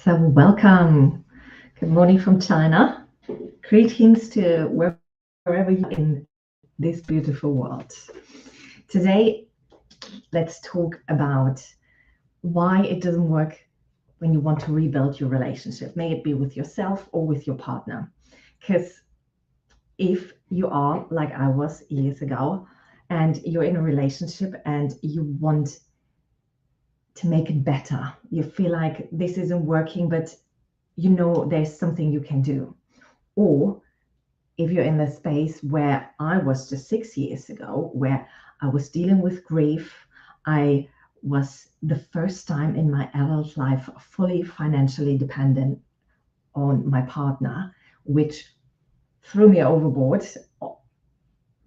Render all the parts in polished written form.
So welcome. Good morning from China. Greetings to wherever you are in this beautiful world. Today, let's talk about why it doesn't work when you want to rebuild your relationship. May it be with yourself or with your partner. Because if you are like I was years ago and you're in a relationship and you want to make it better, you feel like this isn't working, but you know there's something you can do. Or if you're in the space where I was just 6 years ago, where I was dealing with grief, I was the first time in my adult life fully financially dependent on my partner, which threw me overboard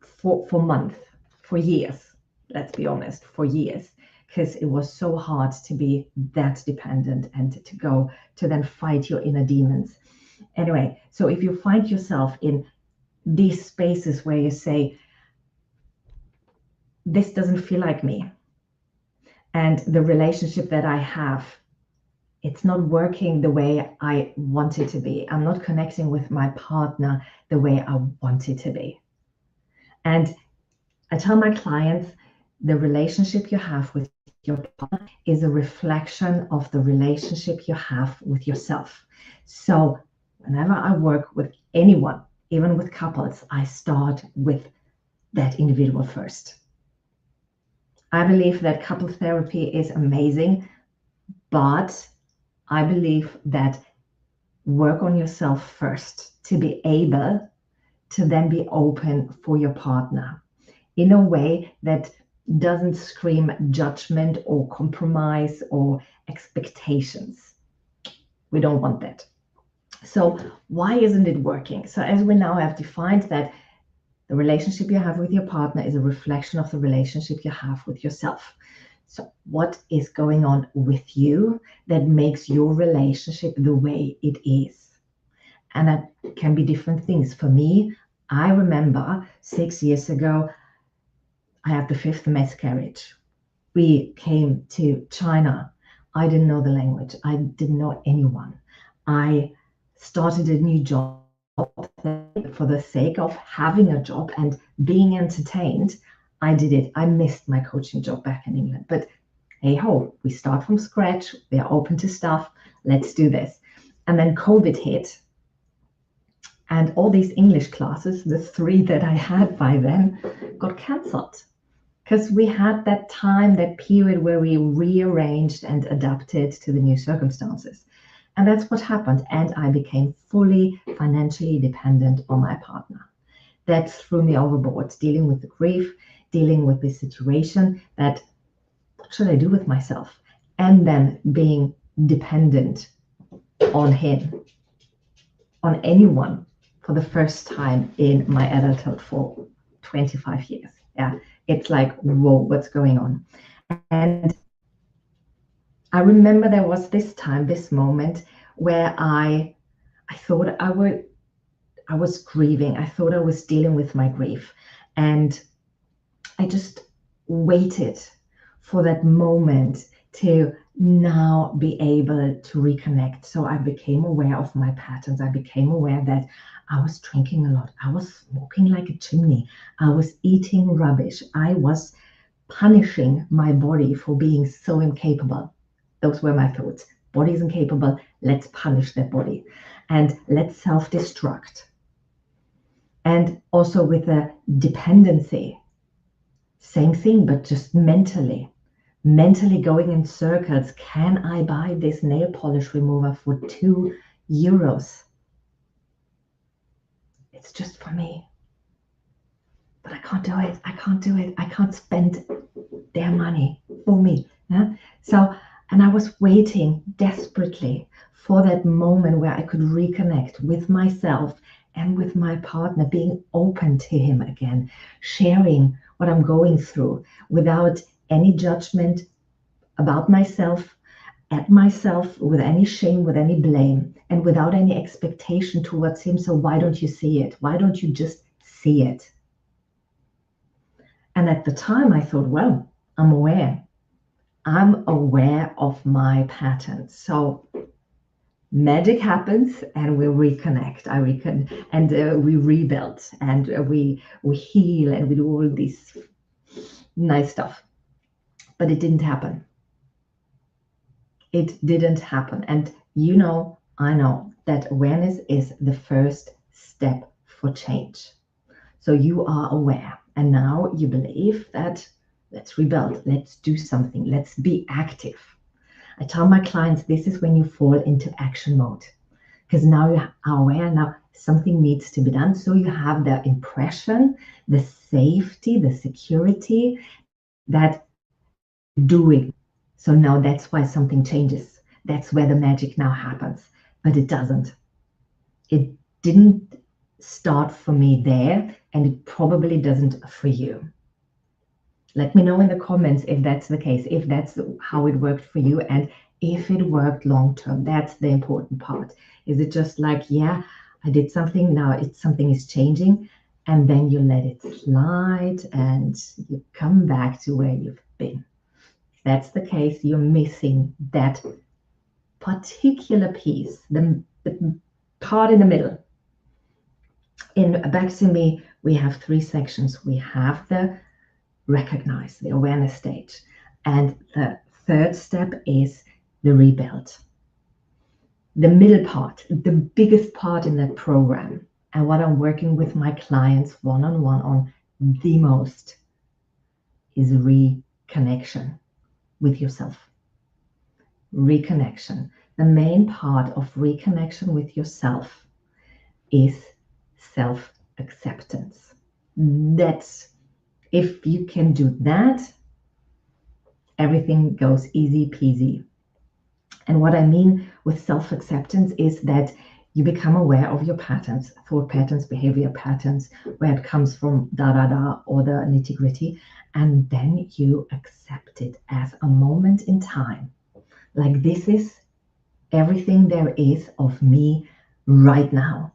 for months, for years, let's be honest, for years, because it was so hard to be that dependent and to go to then fight your inner demons. Anyway, so if you find yourself in these spaces where you say, this doesn't feel like me, and the relationship that I have, it's not working the way I want it to be. I'm not connecting with my partner the way I want it to be. And I tell my clients, the relationship you have with your partner is a reflection of the relationship you have with yourself. So whenever I work with anyone, even with couples, I start with that individual first. I believe that couple therapy is amazing, but I believe that work on yourself first to be able to then be open for your partner in a way that doesn't scream judgment or compromise or expectations. We don't want that. So why isn't it working? So as we now have defined that the relationship you have with your partner is a reflection of the relationship you have with yourself. So what is going on with you that makes your relationship the way it is? And that can be different things. For me, I remember 6 years ago, I had the fifth miscarriage. We came to China. I didn't know the language. I didn't know anyone. I started a new job for the sake of having a job and being entertained. I did it. I missed my coaching job back in England. But hey ho, we start from scratch. We are open to stuff. Let's do this. And then COVID hit. And all these English classes, the 3 that I had by then, got cancelled. Because we had that time, that period where we rearranged and adapted to the new circumstances. And that's what happened. And I became fully financially dependent on my partner. That threw me overboard, dealing with the grief, dealing with the situation that, what should I do with myself? And then being dependent on him, on anyone for the first time in my adulthood for 25 years. Yeah, it's like, whoa, what's going on? And I remember there was this time, this moment where I thought I was grieving. I thought I was dealing with my grief. And I just waited for that moment to now be able to reconnect. So I became aware of my patterns. I became aware that I was drinking a lot. I was smoking like a chimney. I was eating rubbish. I was punishing my body for being so incapable. Those were my thoughts. Body is incapable. Let's punish that body. And let's self-destruct. And also with a dependency. Same thing, but just mentally going in circles. Can I buy this nail polish remover for €2? It's just for me. But I can't do it. I can't do it. I can't spend their money for me. Yeah? So, and I was waiting desperately for that moment where I could reconnect with myself and with my partner, being open to him again, sharing what I'm going through without any judgment about myself, at myself, with any shame, with any blame, and without any expectation towards him. So why don't you see it? Why don't you just see it? And at the time I thought, well, I'm aware of my patterns. So magic happens and we reconnect. We rebuild and we heal and we do all this nice stuff. But it didn't happen. It didn't happen. And I know that awareness is the first step for change. So you are aware, and now you believe that let's rebuild, let's do something, let's be active. I tell my clients this is when you fall into action mode, because now you are aware, now something needs to be done. So you have the impression, the safety, the security that doing. So now that's why something changes. That's where the magic now happens. But it doesn't. It didn't start for me there, and it probably doesn't for you. Let me know in the comments if that's the case, if that's how it worked for you, and if it worked long term. That's the important part. Is it just like, yeah, I did something, now something is changing, and then you let it slide and you come back to where you've been? If that's the case, you're missing that particular piece, the part in the middle. In Back to Me, we have 3 sections. We have the recognize, the awareness stage. And the third step is the rebuild. The middle part, the biggest part in that program, and what I'm working with my clients one-on-one on the most, is reconnection with yourself. Reconnection. The main part of reconnection with yourself is self-acceptance. That's, if you can do that, everything goes easy peasy. And what I mean with self-acceptance is that you become aware of your patterns, thought patterns, behavior patterns, where it comes from, or the nitty-gritty, and then you accept it as a moment in time. Like, this is everything there is of me right now.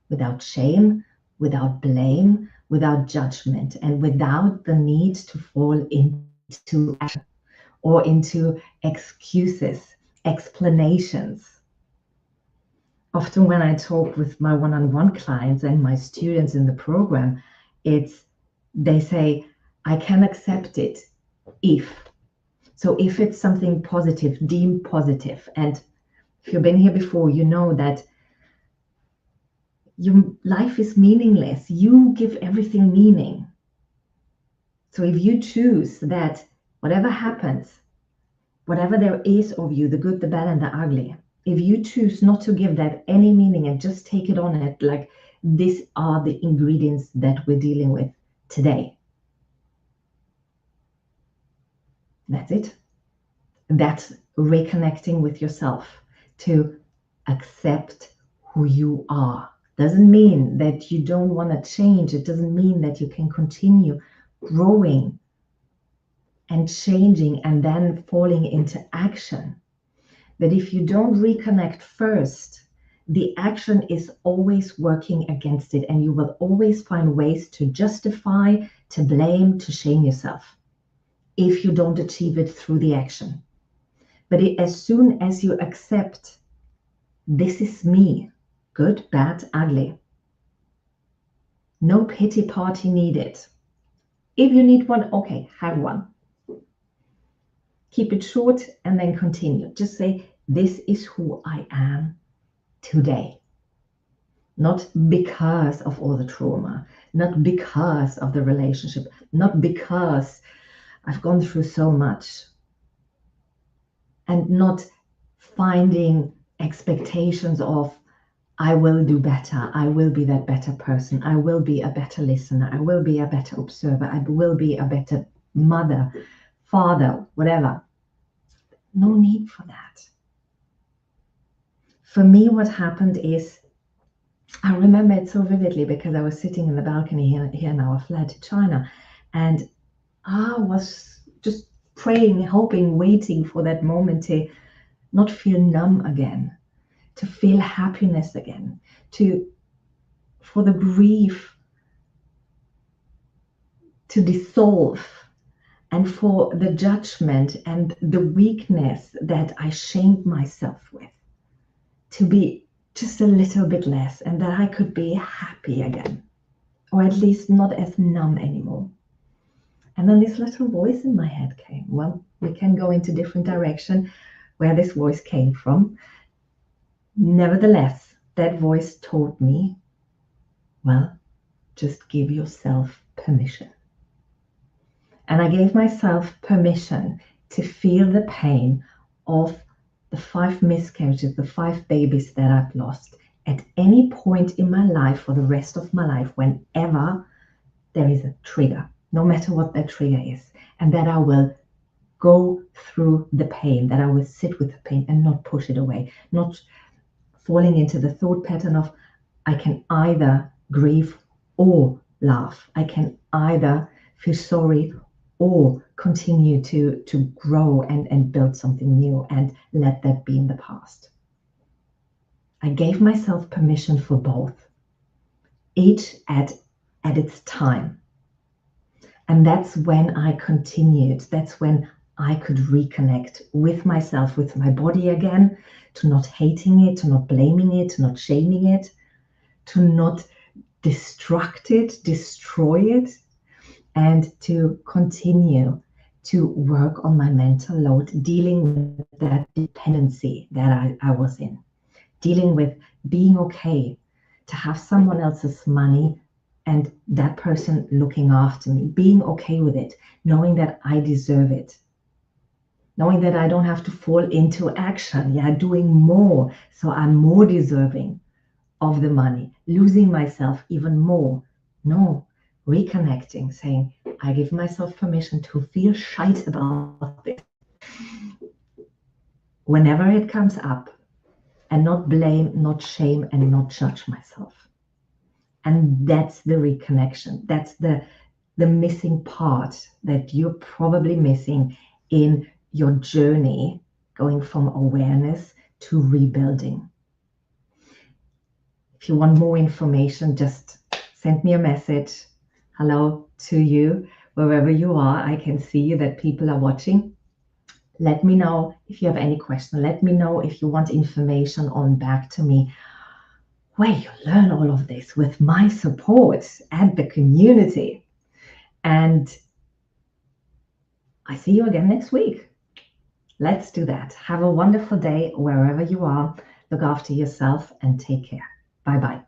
Without shame, without blame, without judgment, and without the need to fall into action or into excuses, explanations. Often when I talk with my one-on-one clients and my students in the program, they say, I can accept it if. So if it's something positive, deem positive. And if you've been here before, you know that your life is meaningless. You give everything meaning. So if you choose that whatever happens, whatever there is of you, the good, the bad, and the ugly, if you choose not to give that any meaning and just take it on it, like, these are the ingredients that we're dealing with today. That's it. That's reconnecting with yourself, to accept who you are. Doesn't mean that you don't want to change. It doesn't mean that you can continue growing and changing and then falling into action. But if you don't reconnect first, the action is always working against it, and you will always find ways to justify, to blame, to shame yourself if you don't achieve it through the action. But as soon as you accept, this is me, good, bad, ugly, no pity party needed. If you need one, okay, have one. Keep it short and then continue. Just say, this is who I am today. Not because of all the trauma, not because of the relationship, not because I've gone through so much, and not finding expectations of, I will do better, I will be that better person, I will be a better listener, I will be a better observer, I will be a better mother, father, whatever. No need for that. For me, what happened is, I remember it so vividly because I was sitting in the balcony here in our flat in China, and I was just praying, hoping, waiting for that moment to not feel numb again, to feel happiness again, for the grief to dissolve, and for the judgment and the weakness that I shamed myself with to be just a little bit less, and that I could be happy again, or at least not as numb anymore. And then this little voice in my head came. Well, we can go into different direction where this voice came from. Nevertheless, that voice told me, well, just give yourself permission. And I gave myself permission to feel the pain of the 5 miscarriages, the 5 babies that I've lost at any point in my life for the rest of my life, whenever there is a trigger, no matter what that trigger is, and that I will go through the pain, that I will sit with the pain and not push it away, not falling into the thought pattern of I can either grieve or laugh. I can either feel sorry or continue to grow and build something new and let that be in the past. I gave myself permission for both, each at its time. And that's when I continued. That's when I could reconnect with myself, with my body again, to not hating it, to not blaming it, to not shaming it, to not destruct it, destroy it, and to continue to work on my mental load, dealing with that dependency that I was in, dealing with being okay to have someone else's money and that person looking after me, being okay with it, knowing that I deserve it, knowing that I don't have to fall into action, doing more, so I'm more deserving of the money, losing myself even more. No, reconnecting, saying, I give myself permission to feel shite about this whenever it comes up, and not blame, not shame, and not judge myself. And that's the reconnection. That's the missing part that you're probably missing in your journey, going from awareness to rebuilding. If you want more information, just send me a message. Hello to you, wherever you are. I can see that people are watching. Let me know if you have any question. Let me know if you want information on Back to Me, where you learn all of this with my support and the community. And I see you again next week. Let's do that. Have a wonderful day wherever you are. Look after yourself and take care. Bye-bye.